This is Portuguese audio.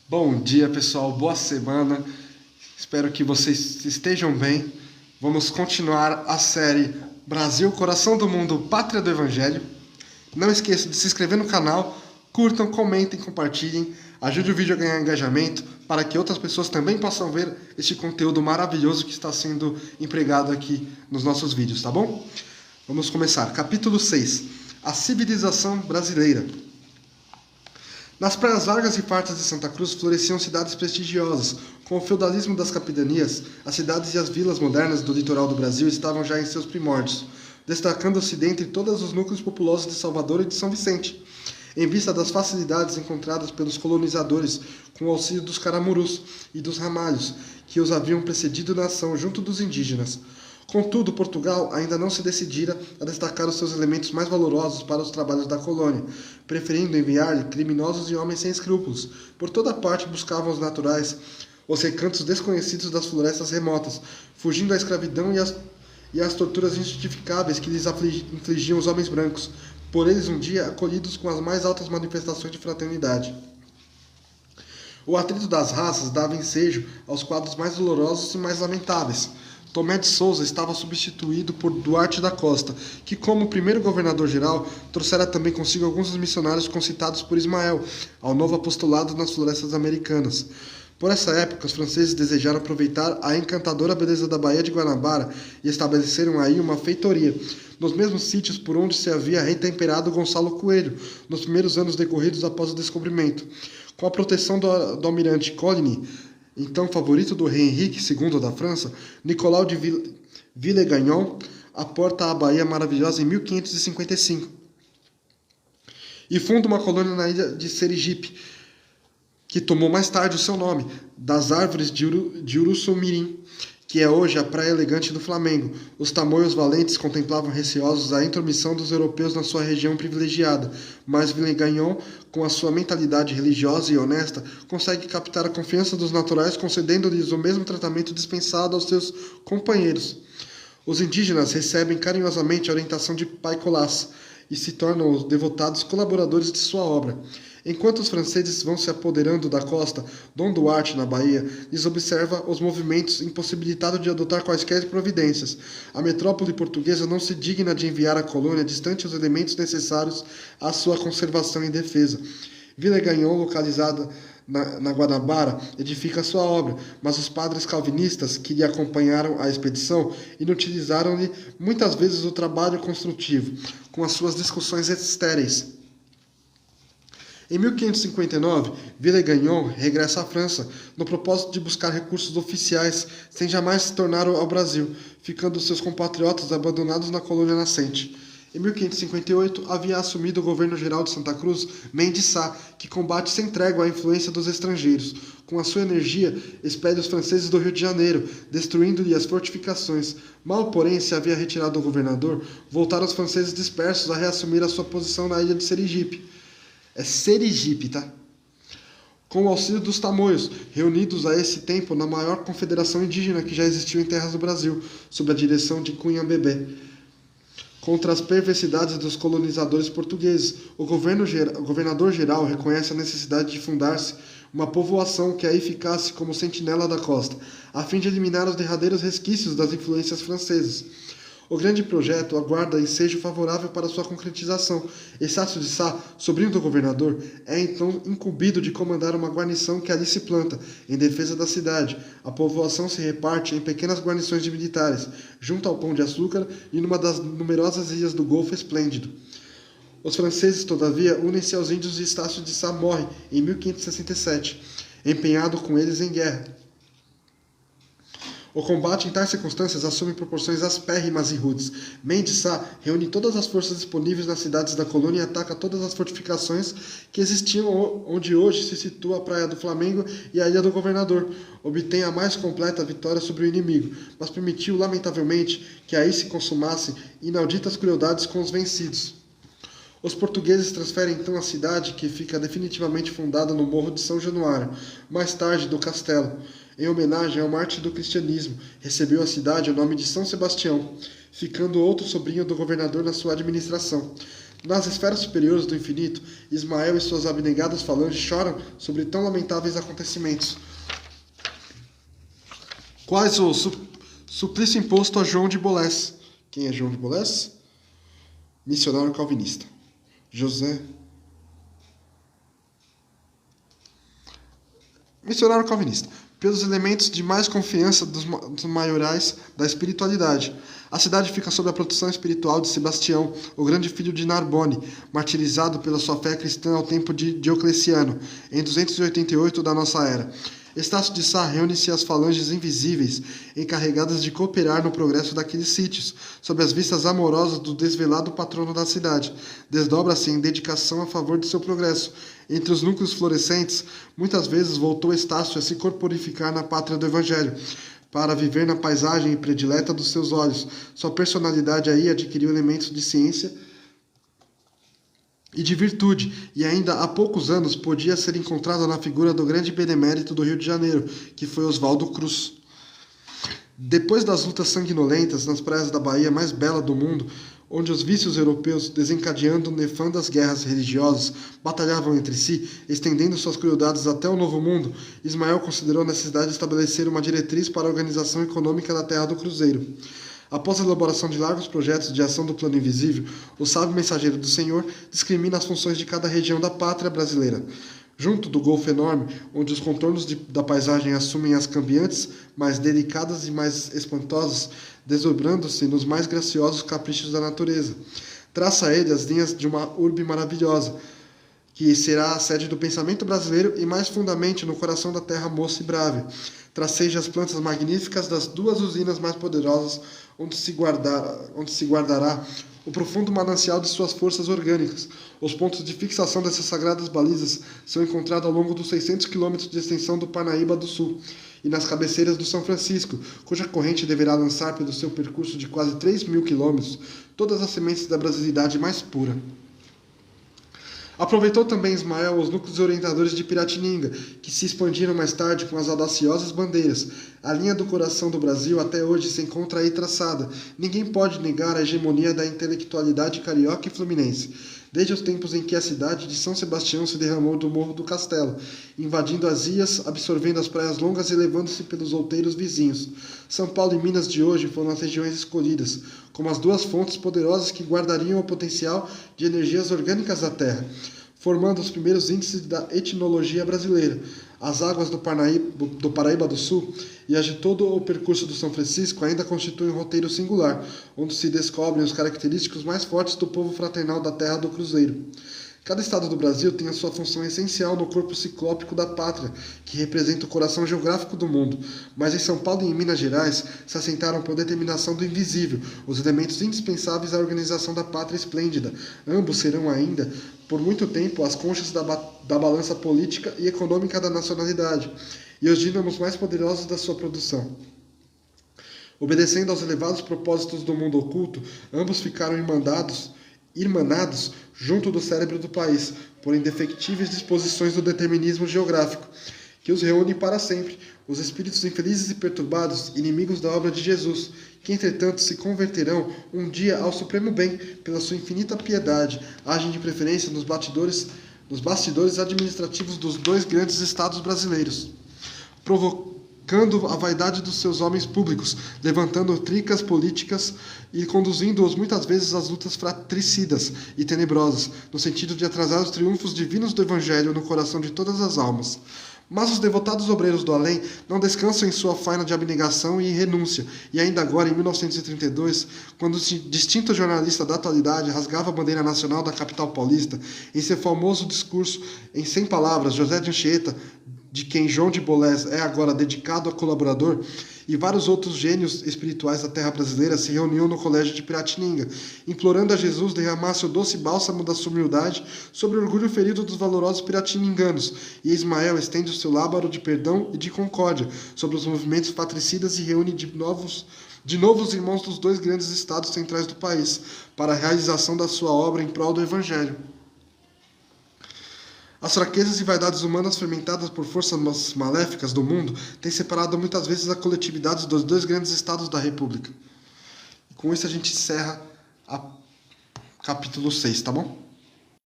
Bom dia, pessoal. Boa semana. Espero que vocês estejam bem. Vamos continuar a série Brasil, Coração do Mundo, Pátria do Evangelho. Não esqueçam de se inscrever no canal, curtam, comentem, compartilhem. Ajude o vídeo a ganhar engajamento para que outras pessoas também possam ver este conteúdo maravilhoso que está sendo empregado aqui nos nossos vídeos, tá bom? Vamos começar. Capítulo 6. A civilização brasileira. Nas praias largas e fartas de Santa Cruz floresciam cidades prestigiosas. Com o feudalismo das capitanias, as cidades e as vilas modernas do litoral do Brasil estavam já em seus primórdios, destacando-se dentre todos os núcleos populosos de Salvador e de São Vicente, em vista das facilidades encontradas pelos colonizadores com o auxílio dos caramurus e dos ramalhos, que os haviam precedido na ação junto dos indígenas. Contudo, Portugal ainda não se decidira a destacar os seus elementos mais valorosos para os trabalhos da colônia, preferindo enviar-lhe criminosos e homens sem escrúpulos. Por toda parte buscavam os naturais, os recantos desconhecidos das florestas remotas, fugindo à escravidão e às torturas injustificáveis que lhes infligiam os homens brancos, por eles um dia acolhidos com as mais altas manifestações de fraternidade. O atrito das raças dava ensejo aos quadros mais dolorosos e mais lamentáveis. Tomé de Souza estava substituído por Duarte da Costa, que, como primeiro governador-geral, trouxera também consigo alguns dos missionários concitados por Ismael, ao novo apostolado nas florestas americanas. Por essa época, os franceses desejaram aproveitar a encantadora beleza da Baía de Guanabara e estabeleceram aí uma feitoria, nos mesmos sítios por onde se havia retemperado Gonçalo Coelho, nos primeiros anos decorridos após o descobrimento. Com a proteção do almirante Coligny, então favorito do rei Henrique II da França, Nicolau de Villegagnon aporta a Bahia Maravilhosa em 1555 e funda uma colônia na ilha de Serigipe, que tomou mais tarde o seu nome, das árvores de Uruçumirim, que é hoje a Praia Elegante do Flamengo. Os tamoios valentes contemplavam receosos a intromissão dos europeus na sua região privilegiada, mas Villegagnon, com a sua mentalidade religiosa e honesta, consegue captar a confiança dos naturais, concedendo-lhes o mesmo tratamento dispensado aos seus companheiros. Os indígenas recebem carinhosamente a orientação de Pai Colás e se tornam os devotados colaboradores de sua obra. Enquanto os franceses vão se apoderando da costa, Dom Duarte, na Bahia, lhes observa os movimentos, impossibilitado de adotar quaisquer providências. A metrópole portuguesa não se digna de enviar à colônia distante os elementos necessários à sua conservação e defesa. Villegagnon, localizada na Guanabara, edifica sua obra, mas os padres calvinistas que lhe acompanharam a expedição inutilizaram-lhe muitas vezes o trabalho construtivo, com as suas discussões estéreis. Em 1559, Villegagnon regressa à França, no propósito de buscar recursos oficiais, sem jamais se tornar ao Brasil, ficando seus compatriotas abandonados na colônia nascente. Em 1558, havia assumido o governo-geral de Santa Cruz Mendes Sá, que combate sem trégua a influência dos estrangeiros. Com a sua energia, expele os franceses do Rio de Janeiro, destruindo-lhe as fortificações. Mal, porém, se havia retirado o governador, voltaram os franceses dispersos a reassumir a sua posição na ilha de Serigipe. É Serigipe, tá? Com o auxílio dos tamoios, reunidos a esse tempo na maior confederação indígena que já existiu em terras do Brasil, sob a direção de Cunha Bebê. Contra as perversidades dos colonizadores portugueses, o governador-geral reconhece a necessidade de fundar-se uma povoação que aí ficasse como sentinela da costa, a fim de eliminar os derradeiros resquícios das influências francesas. O grande projeto aguarda ensejo favorável para sua concretização. Estácio de Sá, sobrinho do governador, é então incumbido de comandar uma guarnição que ali se planta, em defesa da cidade. A povoação se reparte em pequenas guarnições de militares, junto ao Pão de Açúcar e numa das numerosas ilhas do Golfo Esplêndido. Os franceses, todavia, unem-se aos índios e Estácio de Sá morre em 1567, empenhado com eles em guerra. O combate em tais circunstâncias assume proporções aspérrimas e rudes. Mendes Sá reúne todas as forças disponíveis nas cidades da colônia e ataca todas as fortificações que existiam onde hoje se situa a Praia do Flamengo e a Ilha do Governador. Obtém a mais completa vitória sobre o inimigo, mas permitiu, lamentavelmente, que aí se consumassem inauditas crueldades com os vencidos. Os portugueses transferem então a cidade, que fica definitivamente fundada no Morro de São Januário, mais tarde do Castelo. Em homenagem ao mártir do cristianismo, recebeu a cidade o nome de São Sebastião, ficando outro sobrinho do governador na sua administração. Nas esferas superiores do infinito, Ismael e suas abnegadas falanges choram sobre tão lamentáveis acontecimentos, quais o suplício imposto a João de Bolés. Quem é João de Bolés? Missionário calvinista. Missionário calvinista. Pelos elementos de mais confiança dos maiorais da espiritualidade. A cidade fica sob a proteção espiritual de Sebastião, o grande filho de Narbone, martirizado pela sua fé cristã ao tempo de Diocleciano, em 288 da nossa era. Estácio de Sá reúne-se às falanges invisíveis, encarregadas de cooperar no progresso daqueles sítios, sob as vistas amorosas do desvelado patrono da cidade. Desdobra-se em dedicação a favor de seu progresso. Entre os núcleos florescentes, muitas vezes voltou Estácio a se corporificar na pátria do Evangelho, para viver na paisagem predileta dos seus olhos. Sua personalidade aí adquiriu elementos de ciência e de virtude, e ainda há poucos anos podia ser encontrada na figura do grande benemérito do Rio de Janeiro, que foi Oswaldo Cruz. Depois das lutas sanguinolentas nas praias da Bahia mais bela do mundo, onde os vícios europeus, desencadeando nefandas guerras religiosas, batalhavam entre si, estendendo suas crueldades até o Novo Mundo, Ismael considerou a necessidade de estabelecer uma diretriz para a organização econômica da terra do Cruzeiro. Após a elaboração de largos projetos de ação do plano invisível, o sábio mensageiro do Senhor discrimina as funções de cada região da pátria brasileira. Junto do Golfo Enorme, onde os contornos da paisagem assumem as cambiantes, mais delicadas e mais espantosas, desdobrando-se nos mais graciosos caprichos da natureza. Traça ele as linhas de uma urbe maravilhosa, que será a sede do pensamento brasileiro e mais fundamente no coração da terra moça e brava. Traceja as plantas magníficas das duas usinas mais poderosas, onde se guardará o profundo manancial de suas forças orgânicas. Os pontos de fixação dessas sagradas balizas são encontrados ao longo dos 600 quilômetros de extensão do Parnaíba do Sul e nas cabeceiras do São Francisco, cuja corrente deverá lançar pelo seu percurso de quase 3.000 quilômetros todas as sementes da brasilidade mais pura. Aproveitou também Ismael os núcleos orientadores de Piratininga, que se expandiram mais tarde com as audaciosas bandeiras. A linha do coração do Brasil até hoje se encontra aí traçada. Ninguém pode negar a hegemonia da intelectualidade carioca e fluminense, desde os tempos em que a cidade de São Sebastião se derramou do Morro do Castelo, invadindo as ilhas, absorvendo as praias longas e elevando-se pelos outeiros vizinhos. São Paulo e Minas de hoje foram as regiões escolhidas, como as duas fontes poderosas que guardariam o potencial de energias orgânicas da terra, formando os primeiros índices da etnologia brasileira. As águas do Paraíba do Sul e as de todo o percurso do São Francisco ainda constituem um roteiro singular, onde se descobrem os característicos mais fortes do povo fraternal da terra do Cruzeiro. Cada estado do Brasil tem a sua função essencial no corpo ciclópico da pátria, que representa o coração geográfico do mundo, mas em São Paulo e em Minas Gerais se assentaram por determinação do invisível, os elementos indispensáveis à organização da pátria esplêndida. Ambos serão ainda, por muito tempo, as conchas da balança política e econômica da nacionalidade, e os dínamos mais poderosos da sua produção. Obedecendo aos elevados propósitos do mundo oculto, ambos ficaram irmanados junto do cérebro do país, por indefectíveis disposições do determinismo geográfico, que os reúne para sempre, os espíritos infelizes e perturbados, inimigos da obra de Jesus, que entretanto se converterão um dia ao supremo bem, pela sua infinita piedade, agem de preferência nos bastidores administrativos dos dois grandes estados brasileiros, provocando a vaidade dos seus homens públicos, levantando tricas políticas e conduzindo-os muitas vezes às lutas fratricidas e tenebrosas, no sentido de atrasar os triunfos divinos do Evangelho no coração de todas as almas. Mas os devotados obreiros do além não descansam em sua faina de abnegação e renúncia, e ainda agora, em 1932, quando o distinto jornalista da atualidade rasgava a bandeira nacional da capital paulista, em seu famoso discurso em 100 palavras, José de Anchieta, de quem João de Bolés é agora dedicado a colaborador, e vários outros gênios espirituais da terra brasileira se reuniam no colégio de Piratininga, implorando a Jesus derramasse o doce bálsamo da sua humildade sobre o orgulho ferido dos valorosos piratininganos, e Ismael estende o seu lábaro de perdão e de concórdia sobre os movimentos patricidas e reúne de novo os irmãos dos dois grandes estados centrais do país, para a realização da sua obra em prol do Evangelho. As fraquezas e vaidades humanas fermentadas por forças maléficas do mundo têm separado muitas vezes a coletividade dos dois grandes estados da República. E com isso a gente encerra capítulo 6, tá bom?